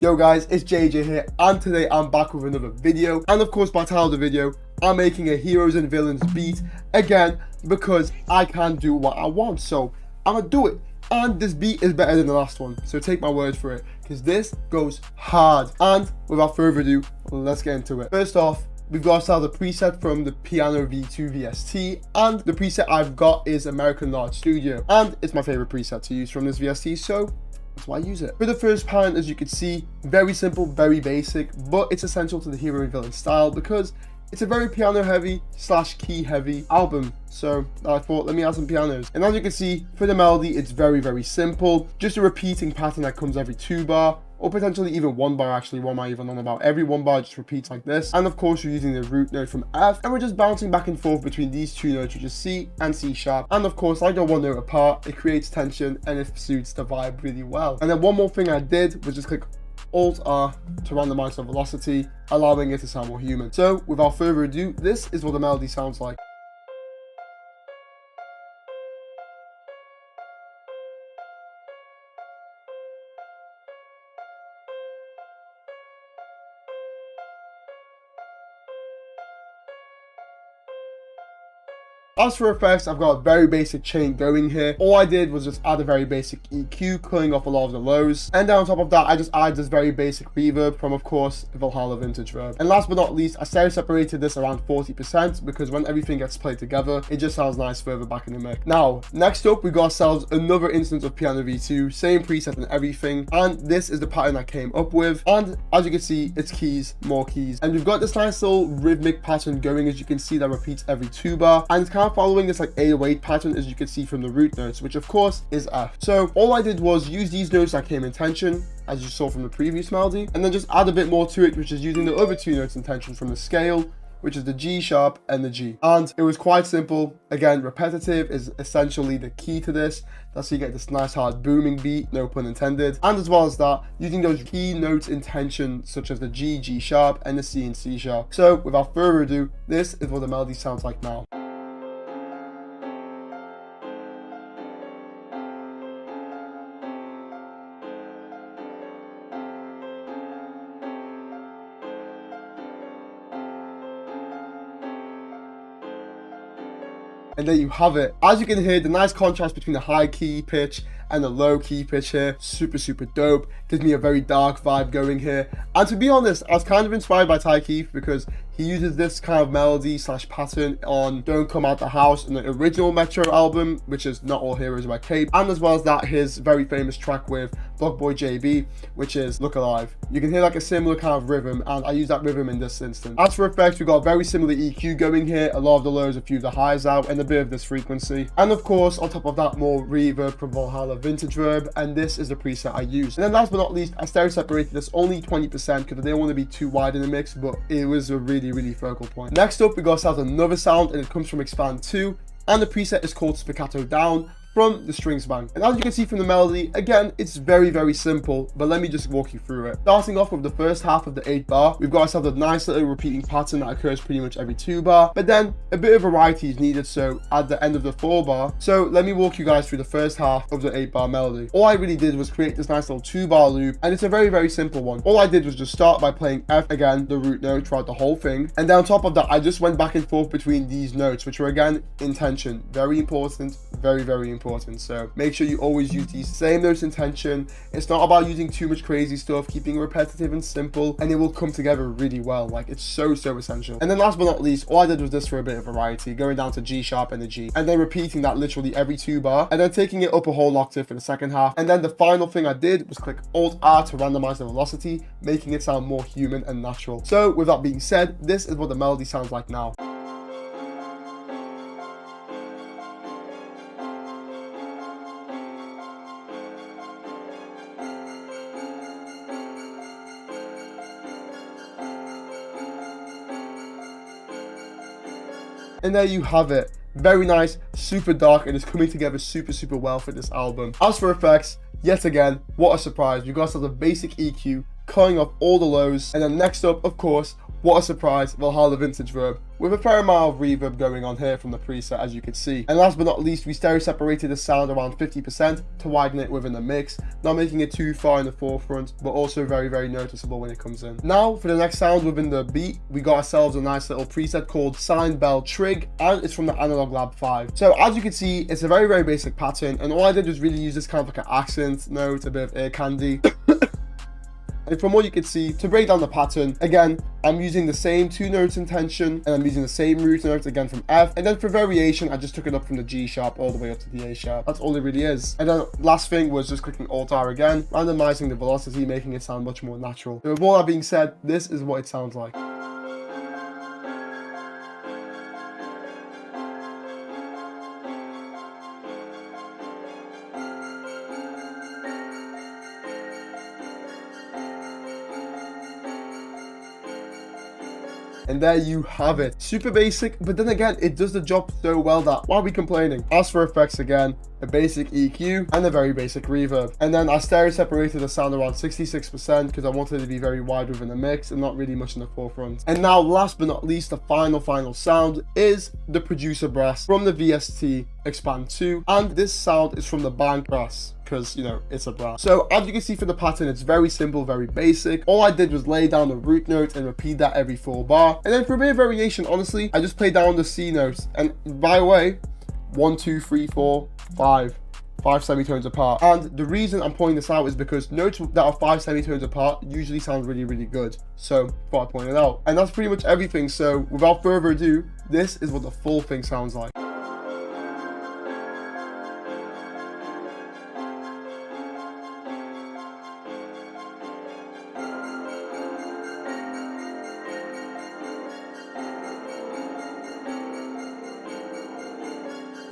Yo guys, it's JJ here, and today I'm back with another video. And of course, by the title of the video, I'm making a heroes and villains beat again because I can't do what I want, so I'm gonna do it. And this beat is better than the last one, so take my word for it, because this goes hard. And without further ado, let's get into it. First off, we've got ourselves a preset from the Piano V2 VST, and the preset I've got is American Large Studio, and it's my favorite preset to use from this VST, so that's why I use it. For the first pattern, as you can see, very simple, very basic, but it's essential to the hero and villain style because it's a very piano heavy / key heavy album. So I thought, let me add some pianos. And as you can see, for the melody, it's very simple. Just a repeating pattern that comes every 2 bar, or potentially even 1 bar. Actually, what am I even on about? Every 1 bar just repeats like this. And of course, you're using the root note from F, and we're just bouncing back and forth between these 2 notes, which is C and C sharp. And of course, like they're 1 note apart, it creates tension and it suits the vibe really well. And then one more thing I did was just click Alt-R to randomize the velocity, allowing it to sound more human. So without further ado, this is what the melody sounds like. As for effects, I've got a very basic chain going here. All I did was just add a very basic EQ, cutting off a lot of the lows. And then on top of that, I just added this very basic reverb from, of course, Valhalla Vintage Verb. And last but not least, I stereo separated this around 40% because when everything gets played together, it just sounds nice further back in the mix. Now, next up, we got ourselves another instance of Piano V2, same preset and everything. And this is the pattern I came up with. And as you can see, it's keys, more keys. And we've got this nice little rhythmic pattern going, as you can see, that repeats every 2 bar. And it's kind of following this like 808 pattern, as you can see from the root notes, which of course is F. So all I did was use these notes that came in tension, as you saw from the previous melody, and then just add a bit more to it, which is using the other 2 notes in tension from the scale, which is the G sharp and the G. And it was quite simple. Again, repetitive is essentially the key to this. That's how you get this nice hard booming beat, no pun intended. And as well as that, using those key notes in tension, such as the G, G sharp, and the C and C sharp. So without further ado, this is what the melody sounds like now. And there you have it. As you can hear, the nice contrast between the high key pitch and the low key pitch here, super dope. Gives me a very dark vibe going here. And to be honest, I was kind of inspired by Ty Keith because he uses this kind of melody / pattern on Don't Come Out the House in the original Metro album, which is Not All Heroes Wear Cape. And as well as that, his very famous track with Blockboy JB, which is Look Alive. You can hear like a similar kind of rhythm, and I use that rhythm in this instance. As for effects, we've got a very similar EQ going here, a lot of the lows, a few of the highs out, and a bit of this frequency. And of course, on top of that, more reverb from Valhalla Vintage Verb, and this is the preset I used. And then last but not least, I stereo separated this only 20% because I didn't want to be too wide in the mix, but it was a really focal point. Next up, we got ourselves another sound, and it comes from Expand 2, and the preset is called Spiccato Down from the Strings Bank. And as you can see from the melody, again, it's very simple, but let me just walk you through it. Starting off with the first half of the 8 bar, we've got ourselves a nice little repeating pattern that occurs pretty much every 2 bar, but then a bit of variety is needed, so at the end of the 4 bar. So let me walk you guys through the first half of the 8 bar melody. All I really did was create this nice little 2 bar loop, and it's a very simple one. All I did was just start by playing F again, the root note, throughout the whole thing, and then on top of that, I just went back and forth between these notes, which were again in tension. Very important, very important. So make sure you always use these same notes in tension. It's not about using too much crazy stuff, keeping it repetitive and simple, and it will come together really well. Like, it's so essential. And then last but not least, all I did was this for a bit of variety, going down to G sharp and the G, and then repeating that literally every 2 bar, and then taking it up a whole octave for the second half. And then the final thing I did was click Alt-R to randomize the velocity, making it sound more human and natural. So with that being said, this is what the melody sounds like now. And there you have it. Very nice, super dark, and it's coming together super well for this album. As for effects, yet again, what a surprise. You guys have the basic EQ, cutting off all the lows, and then next up, of course, what a surprise, Valhalla Vintage Verb, with a fair amount of reverb going on here from the preset, as you can see. And last but not least, we stereo separated the sound around 50% to widen it within the mix, not making it too far in the forefront, but also very, very noticeable when it comes in. Now, for the next sound within the beat, we got ourselves a nice little preset called Sine Bell Trig, and it's from the Analog Lab 5. So as you can see, it's a very, very basic pattern, and all I did was really use this kind of like an accent note, a bit of ear candy. And from what you can see, to break down the pattern, again, I'm using the same 2 notes in tension, and I'm using the same root notes again from F, and then for variation, I just took it up from the G sharp all the way up to the A sharp. That's all it really is. And then last thing was just clicking Alt R again, randomizing the velocity, making it sound much more natural. So with all that being said, this is what it sounds like. And there you have it. Super basic, but then again, it does the job so well that why are we complaining? As for effects again, a basic EQ and a very basic reverb. And then I stereo separated the sound around 66% because I wanted it to be very wide within the mix and not really much in the forefront. And now last but not least, the final sound is the producer brass from the VST Expand 2. And this sound is from the bank brass, because, you know, it's a brass. So as you can see from the pattern, it's very simple, very basic. All I did was lay down the root note and repeat that every 4 bar. And then for a bit of variation, honestly, I just played down the C notes. And by the way, 1, 2, 3, 4, 5 semitones apart. And the reason I'm pointing this out is because notes that are 5 semitones apart usually sound really, really good. So thought I'd point it out. And that's pretty much everything. So without further ado, this is what the full thing sounds like.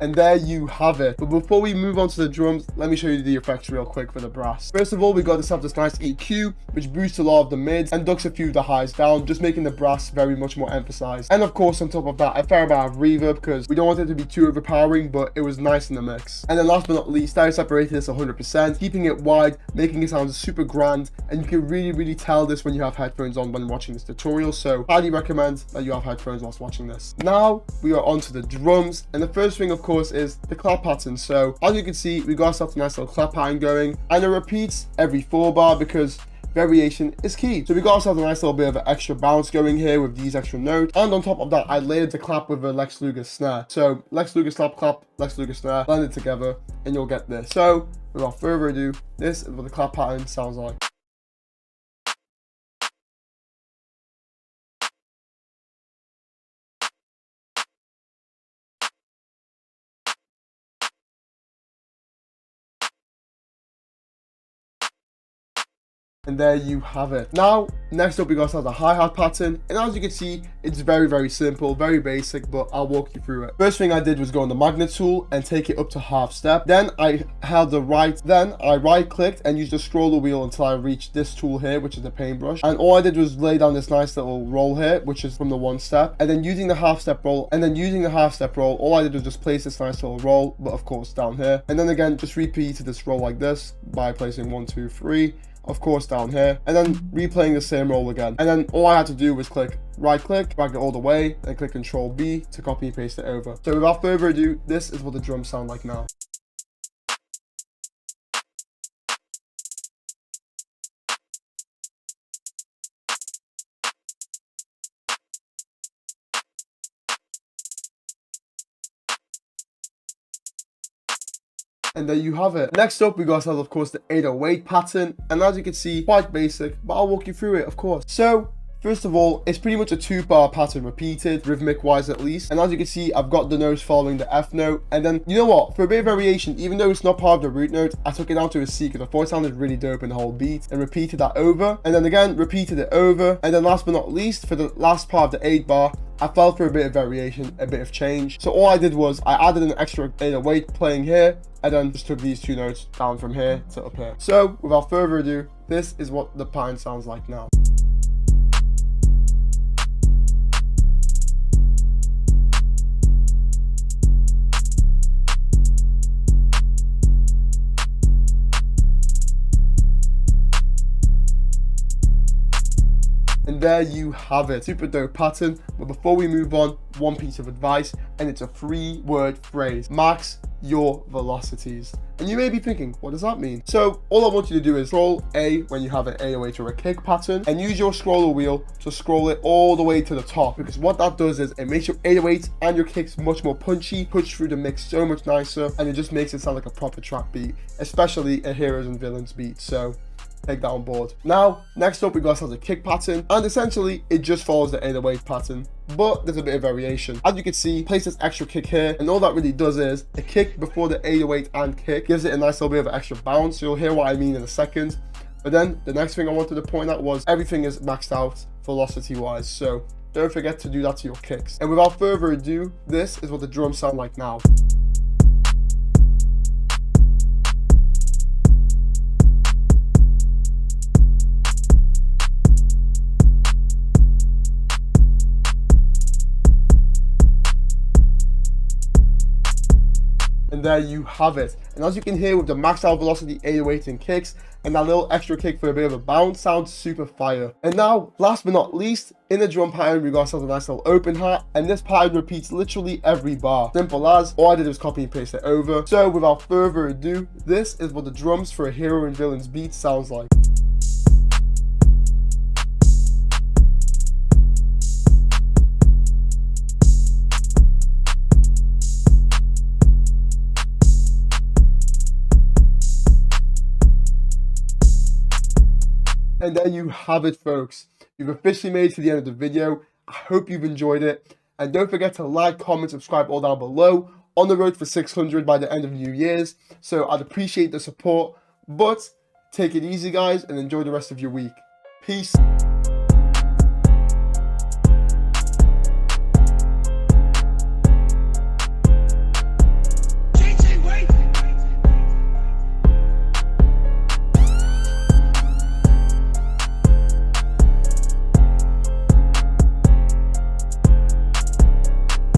And there you have it. But before we move on to the drums, let me show you the effects real quick for the brass. First of all, we got this nice EQ, which boosts a lot of the mids and ducks a few of the highs down, just making the brass very much more emphasized. And of course, on top of that, a fair amount of reverb because we don't want it to be too overpowering, but it was nice in the mix. And then last but not least, stereo separated this 100%, keeping it wide, making it sound super grand. And you can really, really tell this when you have headphones on when watching this tutorial. So highly recommend that you have headphones whilst watching this. Now we are on to the drums. And the first thing, of course, is the clap pattern. So as you can see, we got ourselves a nice little clap pattern going, and it repeats every 4 bar because variation is key. So we got ourselves a nice little bit of an extra bounce going here with these extra notes, and on top of that, I layered the clap with a Lex Luger snare. So Lex Luger slap clap, Lex Luger snare, blend it together, and you'll get this. So without further ado, this is what the clap pattern sounds like. And there you have it. Now, next up we got ourselves a hi-hat pattern, and as you can see, it's very, very simple, very basic, but I'll walk you through it. First thing I did was go on the magnet tool and take it up to half step. Then I right clicked and used the scroller wheel until I reached this tool here, which is the paintbrush. And all I did was lay down this nice little roll here, which is from the 1 step. And then using the half step roll, all I did was just place this nice little roll, but of course down here. And then again, just repeated this roll like this by placing 1, 2, 3. Of course down here, and then replaying the same roll again. And then all I had to do was right click, drag it all the way, and click Control B to copy and paste it over. So without further ado, this is what the drums sound like now. And there you have it. Next up, we got ourselves, of course, the 808 pattern. And as you can see, quite basic, but I'll walk you through it, of course. So first of all, it's pretty much a 2-bar pattern repeated, rhythmic wise at least. And as you can see, I've got the notes following the F note. And then, you know what? For a bit of variation, even though it's not part of the root note, I took it down to a C because I thought it sounded really dope in the whole beat, and repeated that over. And then again, repeated it over. And then last but not least, for the last part of the 8-bar, I fell for a bit of variation, a bit of change. So all I did was I added an extra 808 playing here, and then just took these 2 notes down from here to up here. So without further ado, this is what the pattern sounds like now. And And there you have it, super dope pattern. But before we move on, one piece of advice, and it's a 3-word phrase: max your velocities. And you may be thinking, what does that mean? So all I want you to do is scroll A when you have an 808 or a kick pattern, and use your scroller wheel to scroll it all the way to the top, because what that does is it makes your 808s and your kicks much more punchy, push through the mix so much nicer, and it just makes it sound like a proper trap beat, especially a heroes and villains beat. So take that on board. Now, next up we got ourselves a kick pattern, and essentially it just follows the 808 pattern, but there's a bit of variation. As you can see, place this extra kick here, and all that really does is the kick before the 808 and kick gives it a nice little bit of extra bounce. So you'll hear what I mean in a second. But then the next thing I wanted to point out was everything is maxed out velocity wise, so don't forget to do that to your kicks. And without further ado, this is what the drums sound like now. And there you have it. And as you can hear, with the maxed out velocity 808 and kicks, and that little extra kick for a bit of a bounce, sounds super fire. And now, last but not least, in the drum pattern, we got ourselves a nice little open hat, and this pattern repeats literally every bar. Simple as, all I did was copy and paste it over. So without further ado, this is what the drums for a hero and villains beat sounds like. And there you have it, folks. You've officially made it to the end of the video. I hope you've enjoyed it. And don't forget to like, comment, subscribe all down below. On the road for 600 by the end of New Year's. So I'd appreciate the support. But take it easy, guys, and enjoy the rest of your week. Peace.